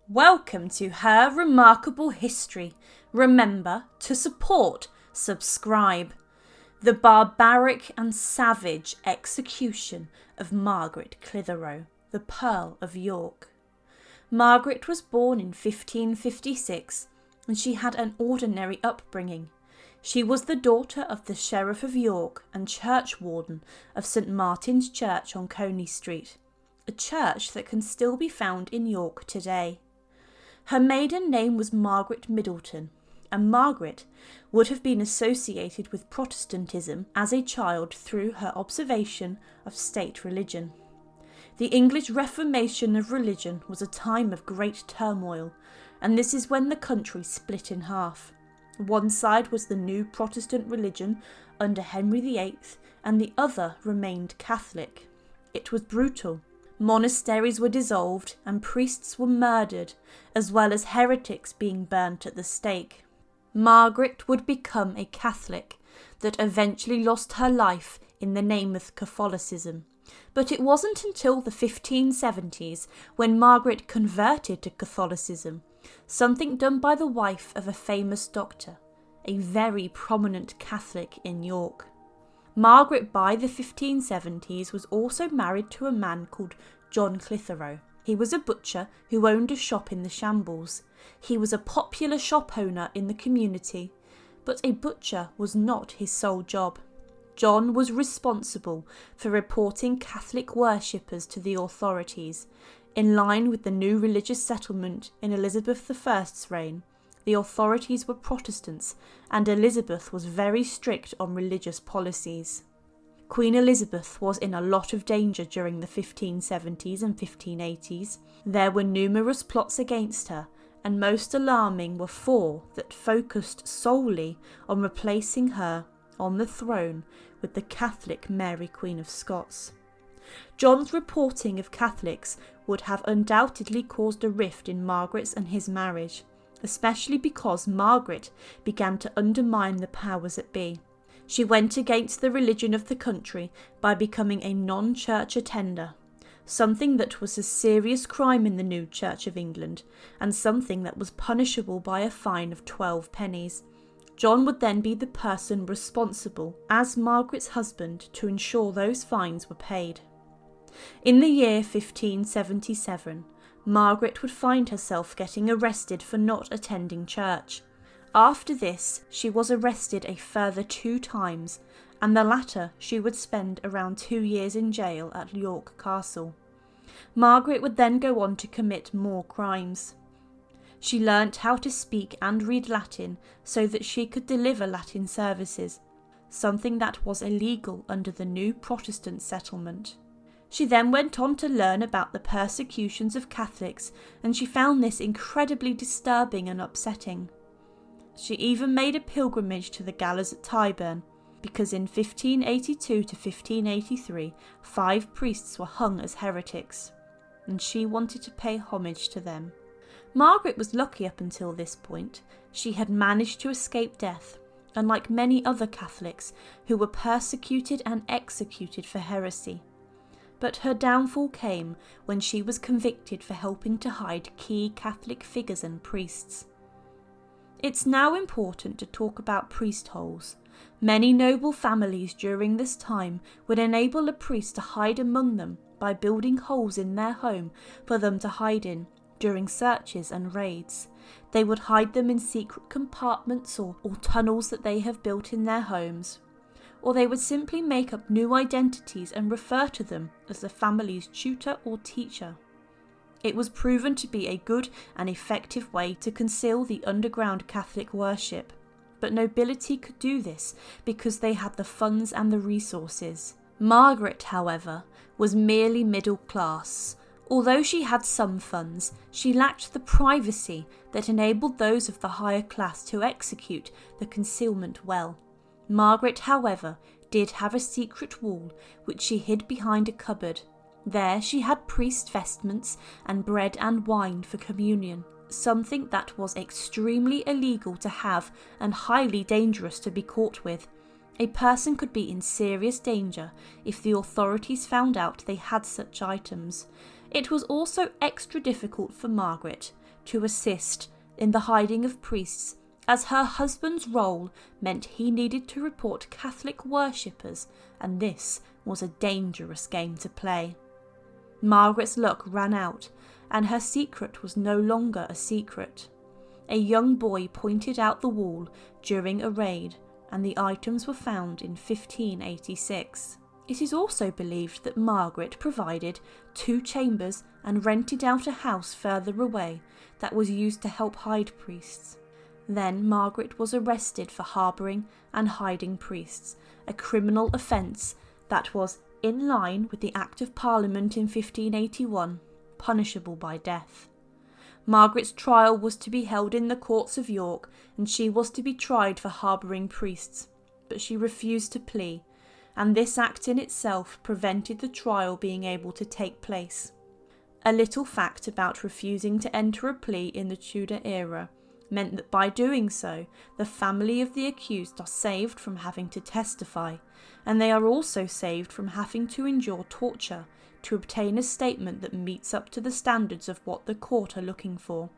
Welcome to Her Remarkable History. Remember to support, subscribe. The barbaric and savage execution of Margaret Clitherow, the Pearl of York. Margaret was born in 1556 and she had an ordinary upbringing. She was the daughter of the Sheriff of York and churchwarden of St Martin's Church on Coney Street, a church that can still be found in York today. Her maiden name was Margaret Middleton, and Margaret would have been associated with Protestantism as a child through her observation of state religion. The English Reformation of religion was a time of great turmoil, and this is when the country split in half. One side was the new Protestant religion under Henry VIII, and the other remained Catholic. It was brutal. Monasteries were dissolved and priests were murdered, as well as heretics being burnt at the stake. Margaret would become a Catholic that eventually lost her life in the name of Catholicism. But it wasn't until the 1570s when Margaret converted to Catholicism, something done by the wife of a famous doctor, a very prominent Catholic in York. Margaret by the 1570s was also married to a man called John Clitherow. He was a butcher who owned a shop in the Shambles. He was a popular shop owner in the community, but a butcher was not his sole job. John was responsible for reporting Catholic worshippers to the authorities. In line with the new religious settlement in Elizabeth I's reign, the authorities were Protestants, and Elizabeth was very strict on religious policies. Queen Elizabeth was in a lot of danger during the 1570s and 1580s. There were numerous plots against her, and most alarming were four that focused solely on replacing her on the throne with the Catholic Mary Queen of Scots. John's reporting of Catholics would have undoubtedly caused a rift in Margaret's and his marriage, especially because Margaret began to undermine the powers that be. She went against the religion of the country by becoming a non-church attender, something that was a serious crime in the new Church of England, and something that was punishable by a fine of 12 pennies. John would then be the person responsible, as Margaret's husband, to ensure those fines were paid. In the year 1577, Margaret would find herself getting arrested for not attending church. After this, she was arrested a further 2 times, and the latter she would spend around 2 years in jail at York Castle. Margaret would then go on to commit more crimes. She learnt how to speak and read Latin so that she could deliver Latin services, something that was illegal under the new Protestant settlement. She then went on to learn about the persecutions of Catholics, and she found this incredibly disturbing and upsetting. She even made a pilgrimage to the gallows at Tyburn, because in 1582 to 1583 5 priests were hung as heretics, and she wanted to pay homage to them. Margaret was lucky up until this point. She had managed to escape death, unlike many other Catholics who were persecuted and executed for heresy. But her downfall came when she was convicted for helping to hide key Catholic figures and priests. It's now important to talk about priest holes. Many noble families during this time would enable a priest to hide among them by building holes in their home for them to hide in during searches and raids. They would hide them in secret compartments or tunnels that they have built in their homes, or they would simply make up new identities and refer to them as the family's tutor or teacher. It was proven to be a good and effective way to conceal the underground Catholic worship, but nobility could do this because they had the funds and the resources. Margaret, however, was merely middle class. Although she had some funds, she lacked the privacy that enabled those of the higher class to execute the concealment well. Margaret, however, did have a secret wall which she hid behind a cupboard. There she had priest vestments and bread and wine for communion, something that was extremely illegal to have and highly dangerous to be caught with. A person could be in serious danger if the authorities found out they had such items. It was also extra difficult for Margaret to assist in the hiding of priests, as her husband's role meant he needed to report Catholic worshippers, and this was a dangerous game to play. Margaret's luck ran out, and her secret was no longer a secret. A young boy pointed out the wall during a raid, and the items were found in 1586. It is also believed that Margaret provided 2 chambers and rented out a house further away that was used to help hide priests. Then Margaret was arrested for harbouring and hiding priests, a criminal offence that was in line with the Act of Parliament in 1581, punishable by death. Margaret's trial was to be held in the courts of York, and she was to be tried for harbouring priests, but she refused to plea, and this act in itself prevented the trial being able to take place. A little fact about refusing to enter a plea in the Tudor era meant that by doing so, the family of the accused are saved from having to testify, and they are also saved from having to endure torture to obtain a statement that meets up to the standards of what the court are looking for.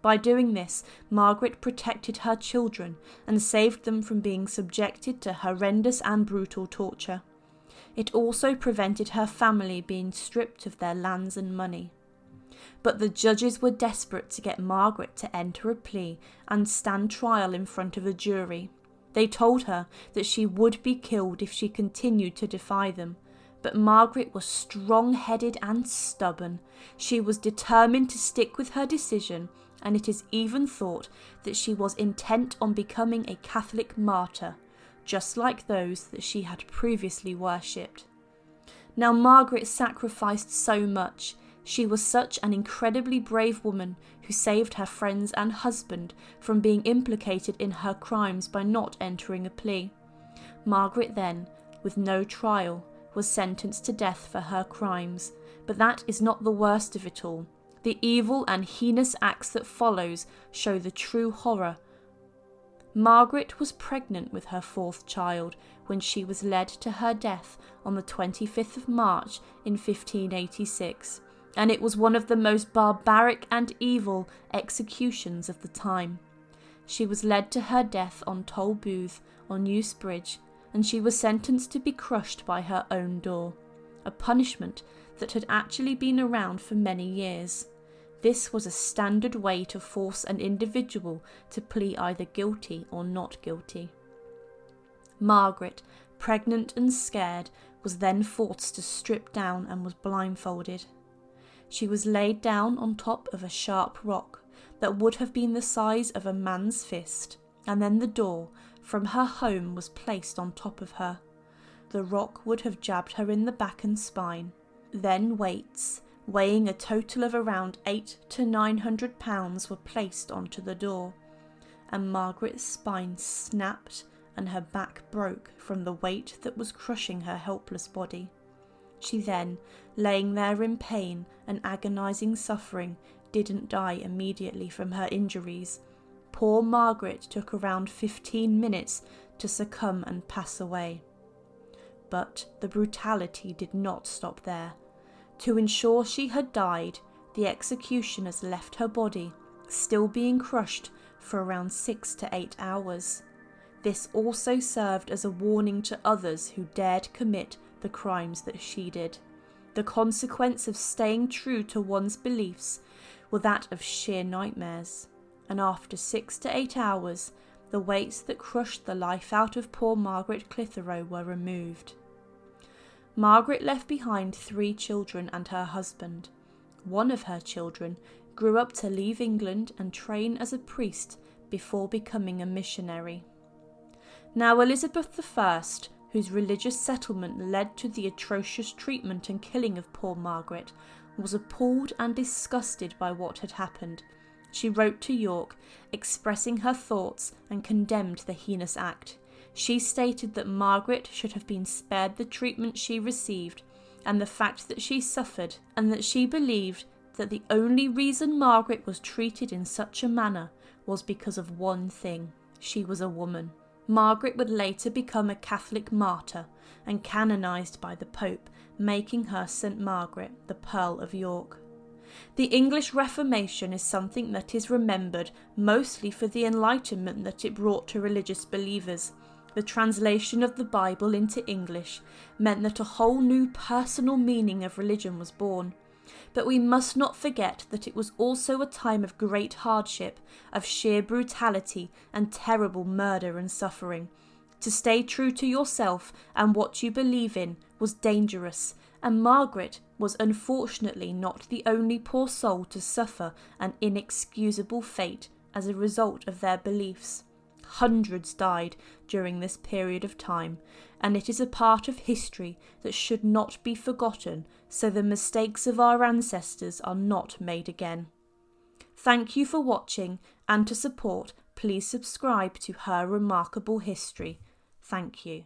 By doing this, Margaret protected her children and saved them from being subjected to horrendous and brutal torture. It also prevented her family being stripped of their lands and money. But the judges were desperate to get Margaret to enter a plea and stand trial in front of a jury. They told her that she would be killed if she continued to defy them. But Margaret was strong-headed and stubborn. She was determined to stick with her decision, and it is even thought that she was intent on becoming a Catholic martyr, just like those that she had previously worshipped. Now Margaret sacrificed so much. She was such an incredibly brave woman who saved her friends and husband from being implicated in her crimes by not entering a plea. Margaret then, with no trial, was sentenced to death for her crimes, but that is not the worst of it all. The evil and heinous acts that follows show the true horror. Margaret was pregnant with her 4th child when she was led to her death on the 25th of March in 1586, and it was one of the most barbaric and evil executions of the time. She was led to her death on Tolbooth on Newsbridge, and she was sentenced to be crushed by her own door, a punishment that had actually been around for many years. This was a standard way to force an individual to plead either guilty or not guilty. Margaret, pregnant and scared, was then forced to strip down and was blindfolded. She was laid down on top of a sharp rock that would have been the size of a man's fist, and then the door from her home was placed on top of her. The rock would have jabbed her in the back and spine. Then weights, weighing a total of around 800 to 900 pounds, were placed onto the door, and Margaret's spine snapped and her back broke from the weight that was crushing her helpless body. She then, laying there in pain and agonising suffering, didn't die immediately from her injuries. Poor Margaret took around 15 minutes to succumb and pass away. But the brutality did not stop there. To ensure she had died, the executioners left her body, still being crushed, for around 6 to 8 hours. This also served as a warning to others who dared commit the crimes that she did. The consequence of staying true to one's beliefs were that of sheer nightmares, and after 6 to 8 hours, the weights that crushed the life out of poor Margaret Clitherow were removed. Margaret left behind 3 children and her husband. One of her children grew up to leave England and train as a priest before becoming a missionary. Now Elizabeth I, whose religious settlement led to the atrocious treatment and killing of poor Margaret, was appalled and disgusted by what had happened. She wrote to York, expressing her thoughts, and condemned the heinous act. She stated that Margaret should have been spared the treatment she received, and the fact that she suffered, and that she believed that the only reason Margaret was treated in such a manner was because of one thing: she was a woman. Margaret would later become a Catholic martyr and canonised by the Pope, making her St. Margaret, the Pearl of York. The English Reformation is something that is remembered mostly for the enlightenment that it brought to religious believers. The translation of the Bible into English meant that a whole new personal meaning of religion was born. But we must not forget that it was also a time of great hardship, of sheer brutality and terrible murder and suffering. To stay true to yourself and what you believe in was dangerous, and Margaret was unfortunately not the only poor soul to suffer an inexcusable fate as a result of their beliefs. Hundreds died during this period of time, and it is a part of history that should not be forgotten, so the mistakes of our ancestors are not made again. Thank you for watching, and to support, please subscribe to Her Remarkable History. Thank you.